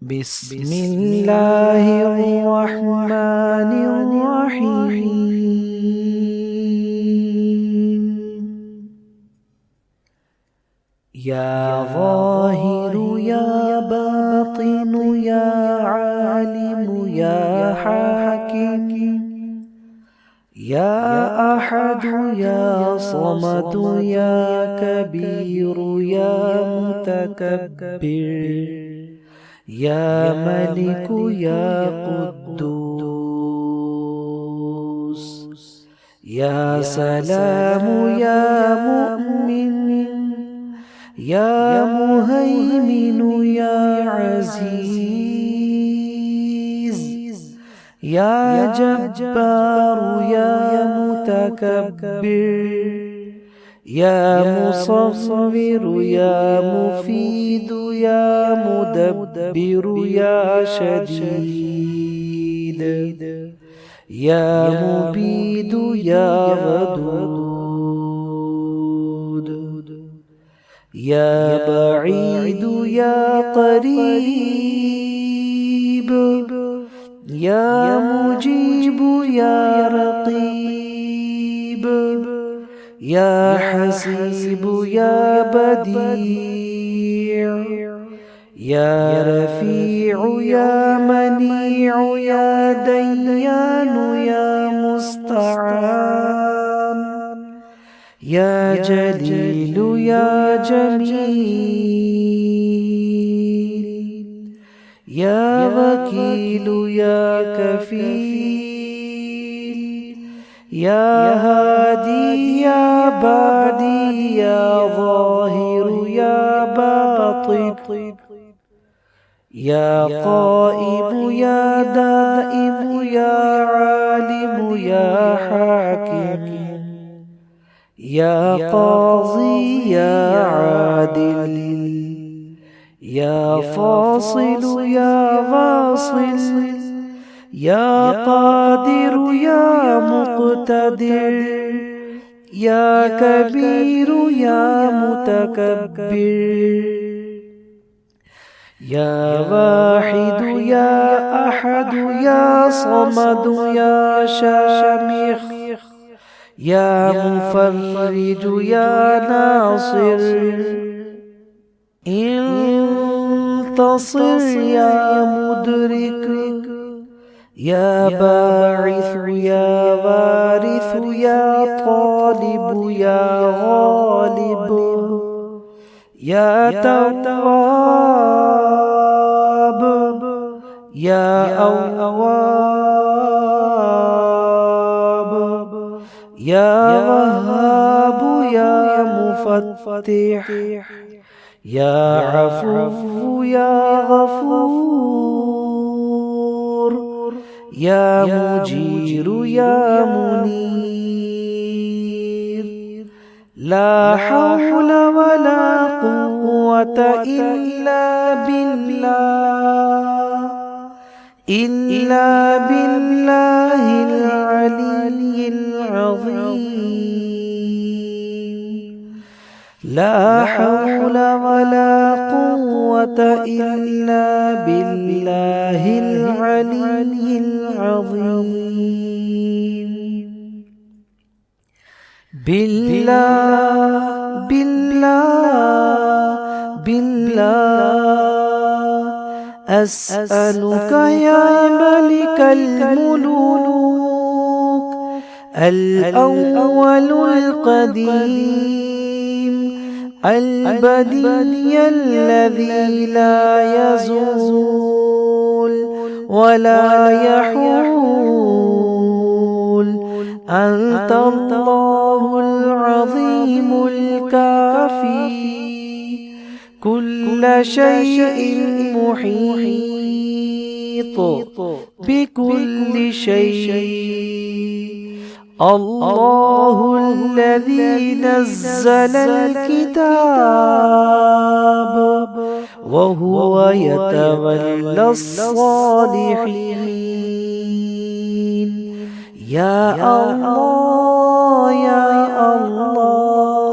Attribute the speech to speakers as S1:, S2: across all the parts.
S1: بسم الله الرحمن الرحيم. يا ظاهر يا باطن يا عالم يا حاكم، يا أحد يا صمد يا كبير يا متكبر، يا ملك يا قدوس، يا سلام يا مؤمن، يا مهيمن يا عزيز، يا جبار يا متكبر، يا مصور يا مفيد يا مدبر يا شديد، يا مبيد يا ودود، يا بعيد يا قريب، يا مجيب يا رقيب، يا حسيب يا بديع، يا رفيع يا منيع يا ديان يا مستعان، يا جليل يا جميل، يا وكيل يا كفيل، يا هادي يا بادي يا ظاهر يا باطن، يا قائم يا دائم يا عالم يا حاكم، يا قاضي يا عادل، يا فاصل يا واصل، يا قادر يا مقتدر، يا كبير يا متكبر، يا واحد يا أحد يا صمد يا شامخ، يا مفرج يا ناصر، انتصر يا مدرك، يا باعث يا وارث يا طالب يا غالب، يا تواب يا أواب، يا وهاب يا مفتح، يا عفو يا غفور، يا مجير يا منير. لا حول ولا قوة إلا بالله العلي العظيم. لا حول ولا قوة إلا بالله العلي العظيم. بالله بالله بالله أسألك يا ملك الملوك الأول القديم البديع الذي لا يزول ولا يحول، أنت الله العظيم الكافي كل شيء محيط بكل شيء. الله الذي نزل الكتاب وهو يتولى الصالحين. يا الله يا الله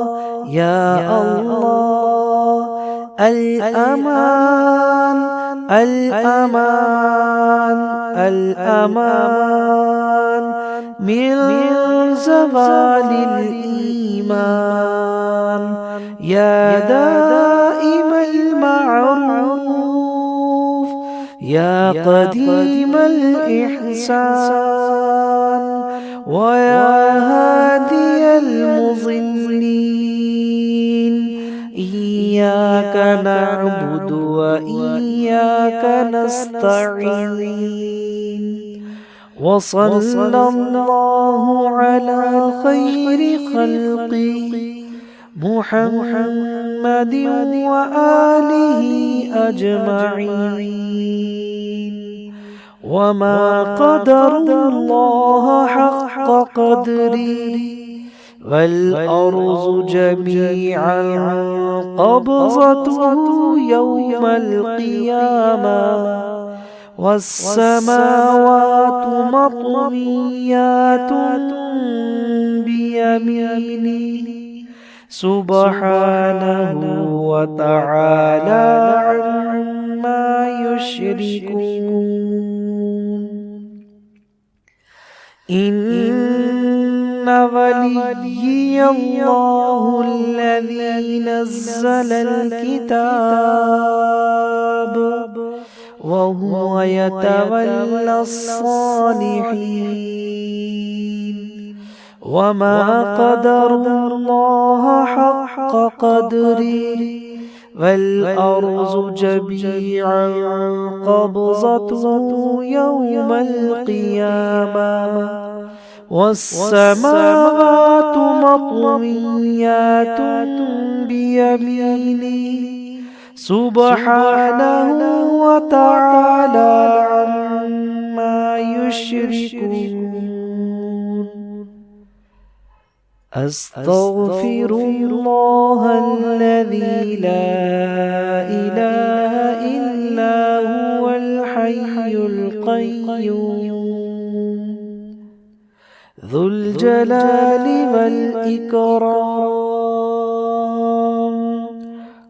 S1: يا الله، الأمان الأمان الأمان من زوال الإيمان يا دائم المعروف يا قديم الإحسان ويا هادي المضلين إياك نعبد وإياك نستعين وصلى الله على خير خلقه محمد وآله أجمعين وما قدر الله حق قدره والأرض جميعا قبضته يوم القيامة والسماوات مطويات بيمينه سبحانه وتعالى عما يشركون إن وليي الله الذي نزل الكتاب وهو يتولى الصالحين وما قدروا الله حق قدره والأرض جميعا قبضته يوم القيامة والسماوات مطويات بيمينه سبحانه وتعالى عما يشركون أستغفر الله الذي لا إله إلا هو الحي القيوم ذو الجلال والإكرام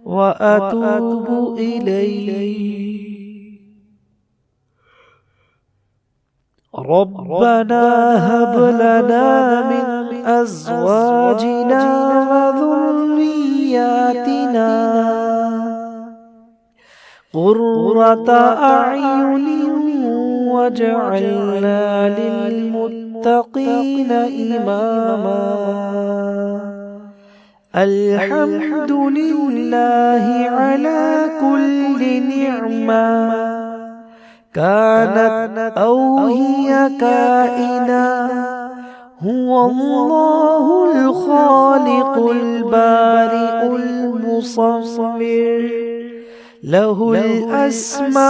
S1: وأتوب إليه ربنا هب لنا من أزواجنا وذرياتنا قرة أعين واجعلنا للمتقين إماما الحمد لله على كل نعمة كانت أو هي كائنة هو الله الخالق البارئ المصور له الأسماء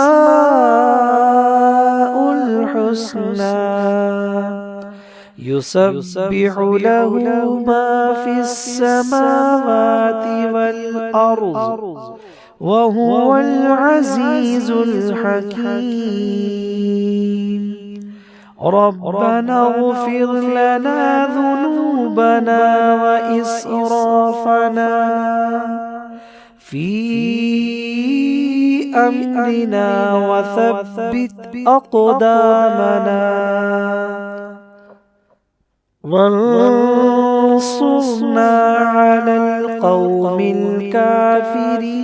S1: الحسنى يسبح له ما في السماوات والأرض وهو العزيز الحكيم ربنا اغفر لنا ذنوبنا وإسرافنا في أمرنا وثبت أقدامنا وانصرنا على القوم الكافرين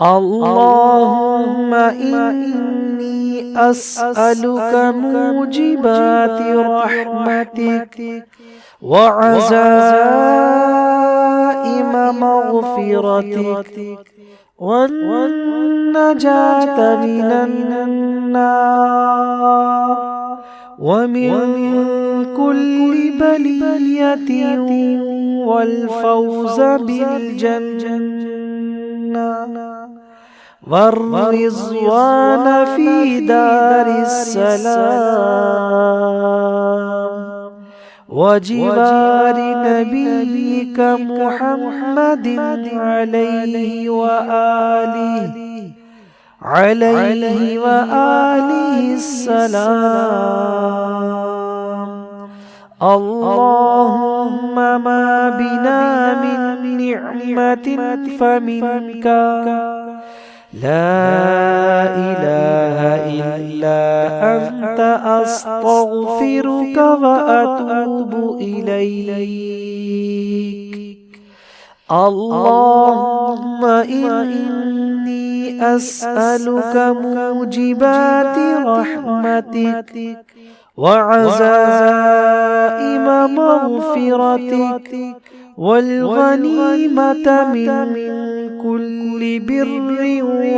S1: اللهم إني أسألك موجبات رحمتك وعزائم مغفرتك والنجاة من النار ومن كل بلية والفوز بالجنة والرضوان في دار السلام وجوار نبيك محمد عليه وآله السلام اللهم ما بنا من نعمة فمنك، لا إله إلا أنت أستغفرك وأتوب إليك. اللهم إني أسألك موجبات رحمتك وعزائم مغفرتك والغنيمة من كل بر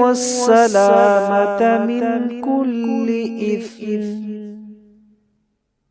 S1: والسلامة من كل إثم.